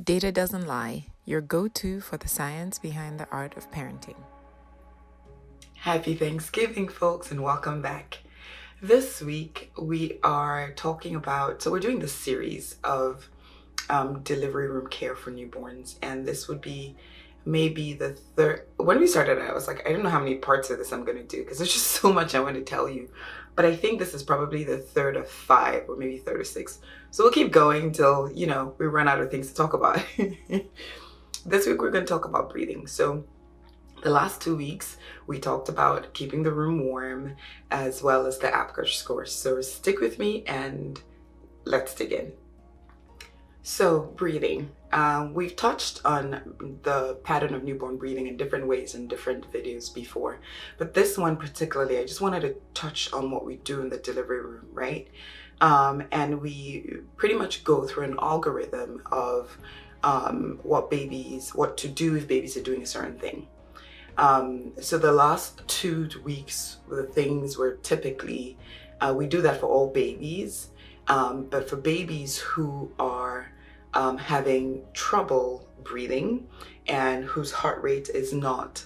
Data doesn't lie, your go-to for the science behind the art of parenting. Happy Thanksgiving, folks, and welcome back. This week we are talking about, we're doing this series of delivery room care for newborns, and this would be maybe the third. When we started, I was like, I don't know how many parts of this I'm going to do because there's just so much I want to tell you. But I think this is probably the third of 5 or maybe third or 6. So we'll keep going till, we run out of things to talk about. This week we're going to talk about breathing. So the last 2 weeks, we talked about keeping the room warm as well as the Apgar score. So stick with me and let's dig in. So breathing. We've touched on the pattern of newborn breathing in different ways in different videos before, but this one particularly, I just wanted to touch on what we do in the delivery room, right? And we pretty much go through an algorithm of what to do if babies are doing a certain thing. So the last 2 weeks, the things were typically, we do that for all babies, but for babies who are having trouble breathing and whose heart rate is not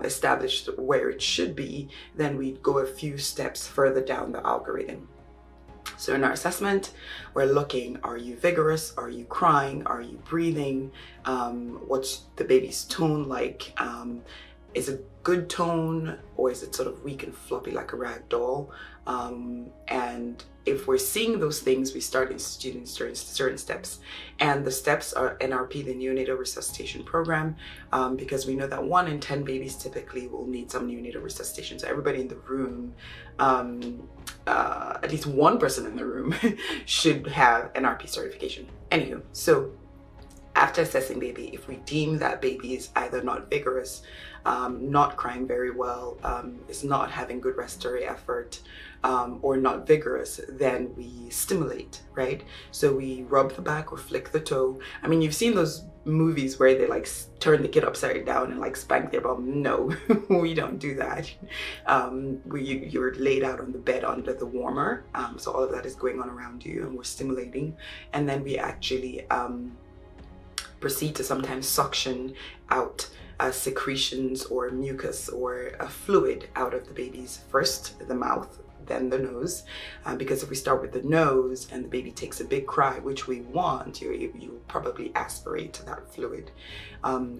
established where it should be, then we go a few steps further down the algorithm. So in our assessment, we're looking, are you vigorous? Are you crying? Are you breathing? What's the baby's tone like? Is it good tone, or is it sort of weak and floppy like a rag doll? And if we're seeing those things, we start instituting certain steps. And the steps are NRP, the neonatal resuscitation program, because we know that 1 in 10 babies typically will need some neonatal resuscitation. So everybody in the room, at least one person in the room should have NRP certification. Anywho, so after assessing baby, if we deem that baby is either not vigorous, not crying very well, is not having good respiratory effort, or not vigorous, then we stimulate, right? So we rub the back or flick the toe. I mean, you've seen those movies where they like turn the kid upside down and like spank their bum. No, we don't do that. You're laid out on the bed under the warmer. So all of that is going on around you and we're stimulating. And then we actually proceed to sometimes suction out secretions or mucus or a fluid out of the baby's, first the mouth, then the nose, because if we start with the nose and the baby takes a big cry, which we want, you probably aspirate to that fluid.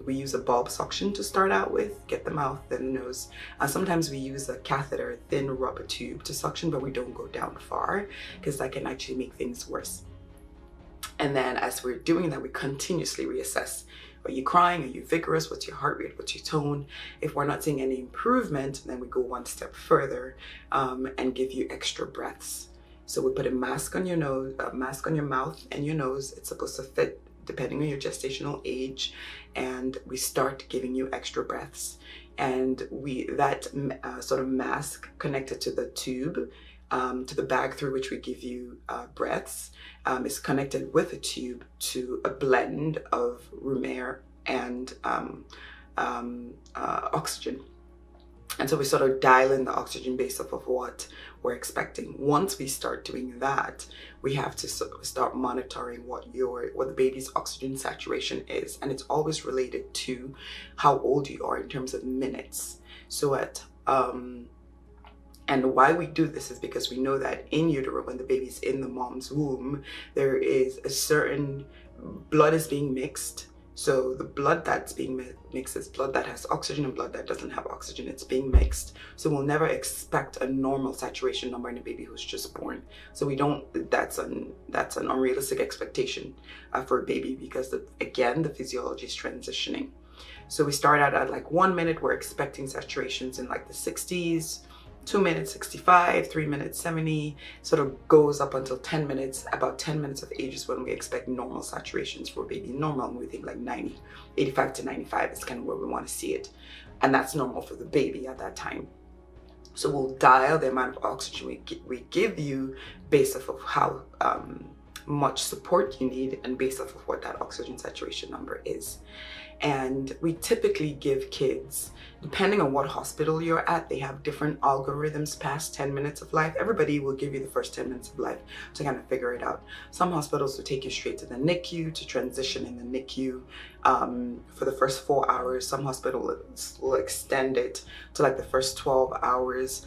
We use a bulb suction to start out with, get the mouth, then the nose. Sometimes we use a catheter, a thin rubber tube to suction, but we don't go down far because that can actually make things worse. And then as we're doing that, we continuously reassess. Are you crying? Are you vigorous? What's your heart rate? What's your tone? If we're not seeing any improvement, then we go one step further and give you extra breaths. So we put a mask on your nose, a mask on your mouth and your nose. It's supposed to fit depending on your gestational age. And we start giving you extra breaths. And that sort of mask connected to the tube, to the bag through which we give you breaths, is connected with a tube to a blend of room air and oxygen. And so we sort of dial in the oxygen based off of what we're expecting. Once we start doing that, we have to start monitoring what the baby's oxygen saturation is. And it's always related to how old you are in terms of minutes. So and why we do this is because we know that in utero, when the baby's in the mom's womb, there is a certain blood is being mixed. So the blood that's being mixed is blood that has oxygen and blood that doesn't have oxygen. It's being mixed. So we'll never expect a normal saturation number in a baby who's just born. So that's an unrealistic expectation for a baby because again, the physiology is transitioning. So we start out at like 1 minute, we're expecting saturations in like the 60s, 2 minutes 65, 3 minutes 70, sort of goes up until 10 minutes. About 10 minutes of age is when we expect normal saturations for a baby. Normal, we think like 90, 85 to 95 is kind of where we want to see it. And that's normal for the baby at that time. So we'll dial the amount of oxygen we give you based off of how much support you need and based off of what that oxygen saturation number is. And we typically give kids, depending on what hospital you're at, they have different algorithms past 10 minutes of life. Everybody will give you the first 10 minutes of life to kind of figure it out. Some hospitals will take you straight to the NICU to transition in the NICU for the first 4 hours. Some hospitals will extend it to like the first 12 hours.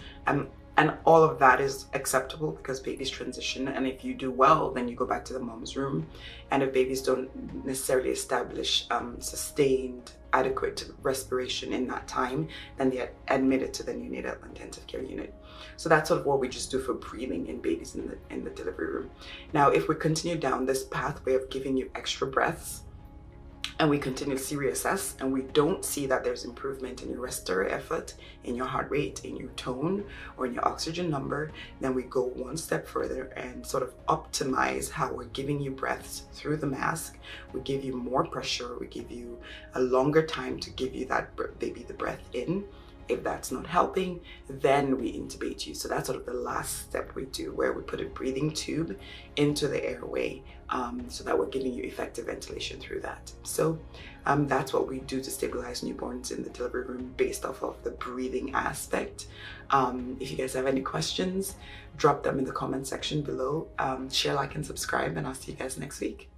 And all of that is acceptable because babies transition. And if you do well, then you go back to the mom's room. And if babies don't necessarily establish sustained, adequate respiration in that time, then they're admitted to the neonatal intensive care unit. So that's sort of what we just do for breathing in babies in the delivery room. Now, if we continue down this pathway of giving you extra breaths, and we continuously reassess and we don't see that there's improvement in your respiratory effort, in your heart rate, in your tone, or in your oxygen number, then we go one step further and sort of optimize how we're giving you breaths through the mask. We give you more pressure, we give you a longer time to give you that baby the breath in. If that's not helping, then we intubate you. So that's sort of the last step we do, where we put a breathing tube into the airway so that we're giving you effective ventilation through that. So that's what we do to stabilize newborns in the delivery room based off of the breathing aspect. If you guys have any questions, drop them in the comment section below. Share, like, and subscribe, and I'll see you guys next week.